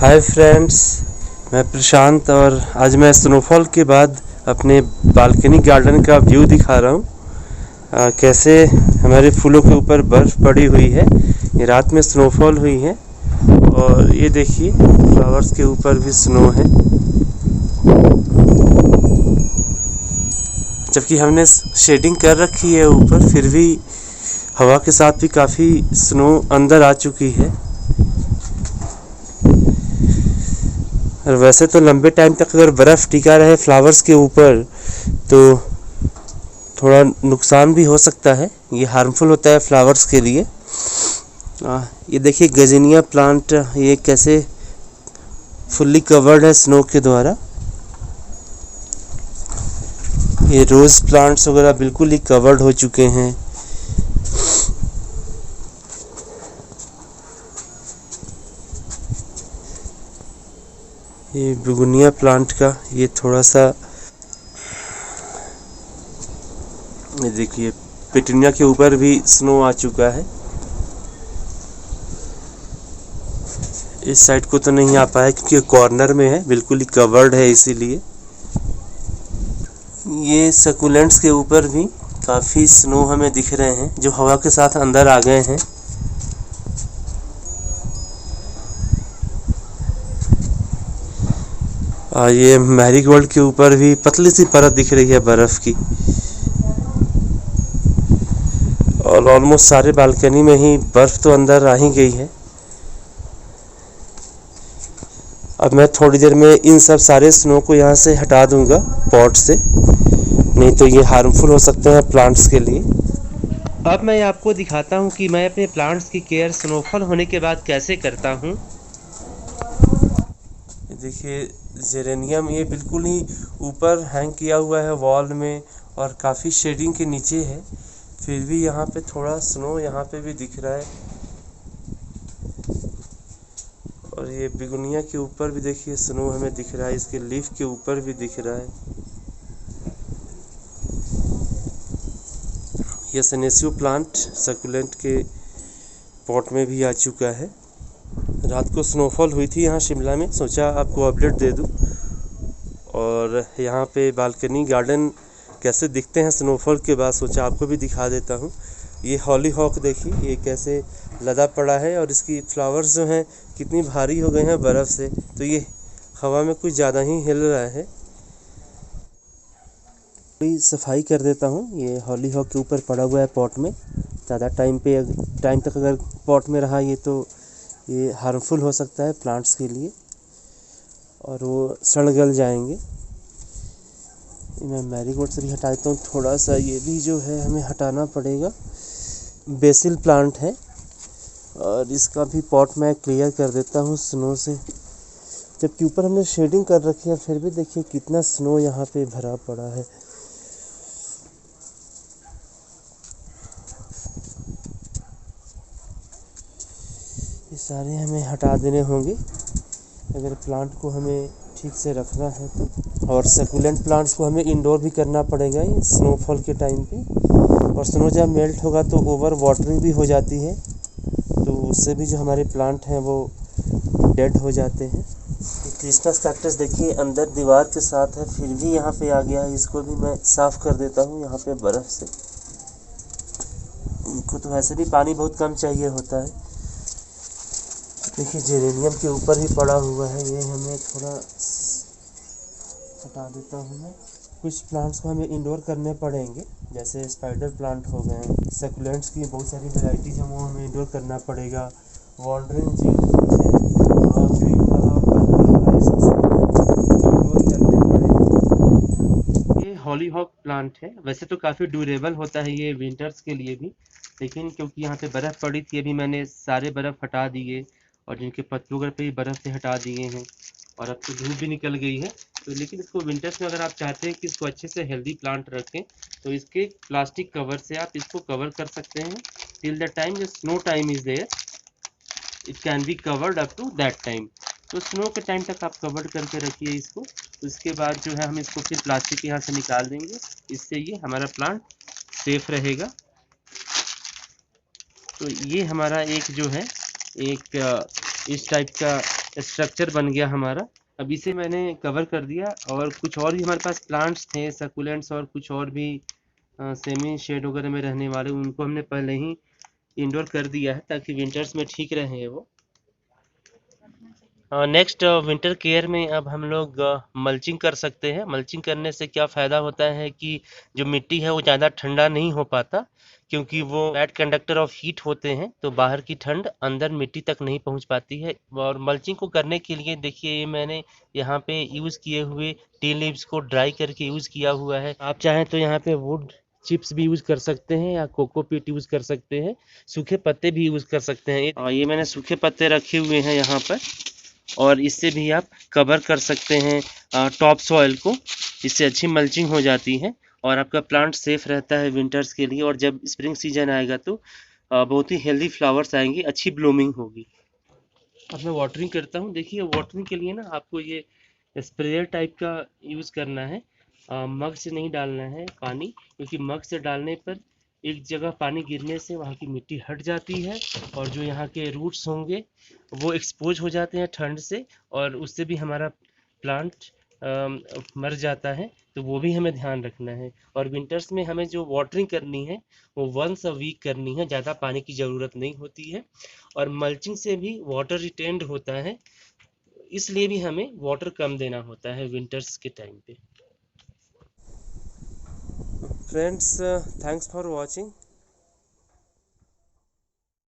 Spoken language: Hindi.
हाय फ्रेंड्स, मैं प्रशांत और आज मैं स्नोफॉल के बाद अपने बालकनी गार्डन का व्यू दिखा रहा हूँ। कैसे हमारे फूलों के ऊपर बर्फ़ पड़ी हुई है। ये रात में स्नोफॉल हुई है और ये देखिए फ्लावर्स के ऊपर भी स्नो है, जबकि हमने शेडिंग कर रखी है ऊपर, फिर भी हवा के साथ भी काफ़ी स्नो अंदर आ चुकी है। और वैसे तो लंबे टाइम तक अगर बर्फ़ टिका रहे फ्लावर्स के ऊपर तो थोड़ा नुकसान भी हो सकता है, ये हार्मफुल होता है फ्लावर्स के लिए। ये देखिए गजीनिया प्लांट, ये कैसे फुल्ली कवर्ड है स्नो के द्वारा। ये रोज़ प्लांट्स वगैरह बिल्कुल ही कवर्ड हो चुके हैं। ये बेगोनिया प्लांट का ये थोड़ा सा, ये देखिए पेटूनिया के ऊपर भी स्नो आ चुका है। इस साइड को तो नहीं आ पाया क्योंकि कॉर्नर में है, बिल्कुल ही कवर्ड है इसीलिए। ये सकुलेंट्स के ऊपर भी काफ़ी स्नो हमें दिख रहे हैं जो हवा के साथ अंदर आ गए हैं। और ये मैरीगोल्ड के ऊपर भी पतली सी परत दिख रही है बर्फ़ की। और ऑलमोस्ट सारे बालकनी में ही बर्फ़ तो अंदर आ ही गई है। अब मैं थोड़ी देर में इन सब सारे स्नो को यहाँ से हटा दूंगा पॉट से, नहीं तो ये हार्मफुल हो सकते हैं प्लांट्स के लिए। अब मैं आपको दिखाता हूँ कि मैं अपने प्लांट्स की केयर स्नोफॉल होने के बाद कैसे करता हूँ। देखिए जेरेनियम ये बिल्कुल ही ऊपर हैंग किया हुआ है वॉल में और काफ़ी शेडिंग के नीचे है, फिर भी यहाँ पे थोड़ा स्नो यहाँ पे भी दिख रहा है। और ये बेगोनिया के ऊपर भी देखिए स्नो हमें दिख रहा है, इसके लीफ के ऊपर भी दिख रहा है। ये सेनेसियो प्लांट सकुलेंट के पॉट में भी आ चुका है। रात को स्नोफॉल हुई थी यहाँ शिमला में, सोचा आपको अपडेट दे दूँ। और यहाँ पे बालकनी गार्डन कैसे दिखते हैं स्नोफॉल के बाद, सोचा आपको भी दिखा देता हूँ। ये हॉलीहॉक देखिए ये कैसे लदा पड़ा है और इसकी फ्लावर्स जो हैं कितनी भारी हो गए हैं बर्फ़ से, तो ये हवा में कुछ ज़्यादा ही हिल रहा है। थोड़ी सफाई कर देता हूँ। ये हॉलीहॉक के ऊपर पड़ा हुआ है पॉट में, ज़्यादा टाइम तक अगर पॉट में रहा ये हार्मफुल हो सकता है प्लांट्स के लिए और वो सड़ गल जाएंगे। मैं मैरीगोल्ड से भी हटा देता हूँ थोड़ा सा, ये भी जो है हमें हटाना पड़ेगा। बेसिल प्लांट है और इसका भी पॉट मैं क्लियर कर देता हूँ स्नो से, जबकि ऊपर हमने शेडिंग कर रखी है फिर भी देखिए कितना स्नो यहाँ पे भरा पड़ा है। ये सारे हमें हटा देने होंगे अगर प्लांट को हमें ठीक से रखना है तो। और सकुलेंट प्लांट्स को हमें इंडोर भी करना पड़ेगा ये स्नोफॉल के टाइम पे। और स्नो जब मेल्ट होगा तो ओवर वाटरिंग भी हो जाती है, तो उससे भी जो हमारे प्लांट हैं वो डेड हो जाते हैं। क्रिसमस कैक्टस देखिए अंदर दीवार के साथ है फिर भी यहाँ पे आ गया है, इसको भी मैं साफ़ कर देता हूँ यहाँ पे बर्फ़ से। इनको तो वैसे भी पानी बहुत कम चाहिए होता है। देखिए जेरेनियम के ऊपर ही पड़ा हुआ है, ये हमें थोड़ा हटा देता हूँ मैं। कुछ प्लांट्स को हमें इंडोर करने पड़ेंगे, जैसे स्पाइडर प्लांट हो गए, सकुलेंट्स की बहुत सारी वैरायटीज हैं वो हमें इंडोर करना पड़ेगा। वॉल्डरिंग जीव और ग्रीन वाला और पर्पल वाला ये सबसे इंडोर करने पड़ेंगे। ये हॉलीहॉक प्लांट है, वैसे तो काफ़ी ड्यूरेबल होता है ये विंटर्स के लिए भी, लेकिन क्योंकि यहाँ पे बर्फ़ पड़ी थी अभी मैंने सारे बर्फ़ हटा दिए और जिनके पत्तों वगैरह पे भी बर्फ़ से हटा दिए हैं और अब तो धूप भी निकल गई है। तो लेकिन इसको विंटर्स में अगर आप चाहते हैं कि इसको अच्छे से हेल्दी प्लांट रखें तो इसके प्लास्टिक कवर से आप इसको कवर कर सकते हैं। Till the time the snow time is there it can be covered up to that time. तो स्नो के टाइम तक आप कवर करके रखिए इसको, उसके बाद जो है हम इसको फिर प्लास्टिक यहाँ से निकाल देंगे, इससे ये हमारा प्लांट सेफ रहेगा। तो ये हमारा एक जो है एक इस टाइप का स्ट्रक्चर बन गया हमारा। अब इसे मैंने कवर कर दिया, और कुछ और भी हमारे पास प्लांट्स थे सकुलेंट्स, और कुछ और भी सेमी शेड वगैरह में रहने वाले, उनको हमने पहले ही इंडोर कर दिया है ताकि विंटर्स में ठीक रहे वो। नेक्स्ट विंटर केयर में अब हम लोग मल्चिंग कर सकते हैं। मल्चिंग करने से क्या फ़ायदा होता है कि जो मिट्टी है वो ज़्यादा ठंडा नहीं हो पाता, क्योंकि वो बैड कंडक्टर ऑफ हीट होते हैं, तो बाहर की ठंड अंदर मिट्टी तक नहीं पहुंच पाती है। और मल्चिंग को करने के लिए देखिए, ये मैंने यहाँ पे यूज़ किए हुए टी लीव्स को ड्राई करके यूज़ किया हुआ है। आप चाहें तो यहाँ पे वुड चिप्स भी यूज़ कर सकते हैं, या कोकोपीट यूज़ कर सकते हैं, सूखे पत्ते भी यूज़ कर सकते हैं। और ये मैंने सूखे पत्ते रखे हुए हैं यहाँ पर, और इससे भी आप कवर कर सकते हैं टॉप सॉइल को। इससे अच्छी मल्चिंग हो जाती है और आपका प्लांट सेफ रहता है विंटर्स के लिए। और जब स्प्रिंग सीजन आएगा तो बहुत ही हेल्दी फ्लावर्स आएंगे, अच्छी ब्लूमिंग होगी। अब मैं वाटरिंग करता हूँ। देखिए, वाटरिंग के लिए ना आपको ये स्प्रेयर टाइप का यूज़ करना है। मग से नहीं डालना है पानी, क्योंकि मग से डालने पर एक जगह पानी गिरने से वहाँ की मिट्टी हट जाती है, और जो यहाँ के रूट्स होंगे वो एक्सपोज हो जाते हैं ठंड से, और उससे भी हमारा प्लांट मर जाता है। तो वो भी हमें ध्यान रखना है। और विंटर्स में हमें जो वाटरिंग करनी है वो वंस अ वीक करनी है, ज़्यादा पानी की ज़रूरत नहीं होती है। और मल्चिंग से भी वाटर रिटेंड होता है, इसलिए भी हमें वाटर कम देना होता है विंटर्स के टाइम पे। Friends, thanks for watching.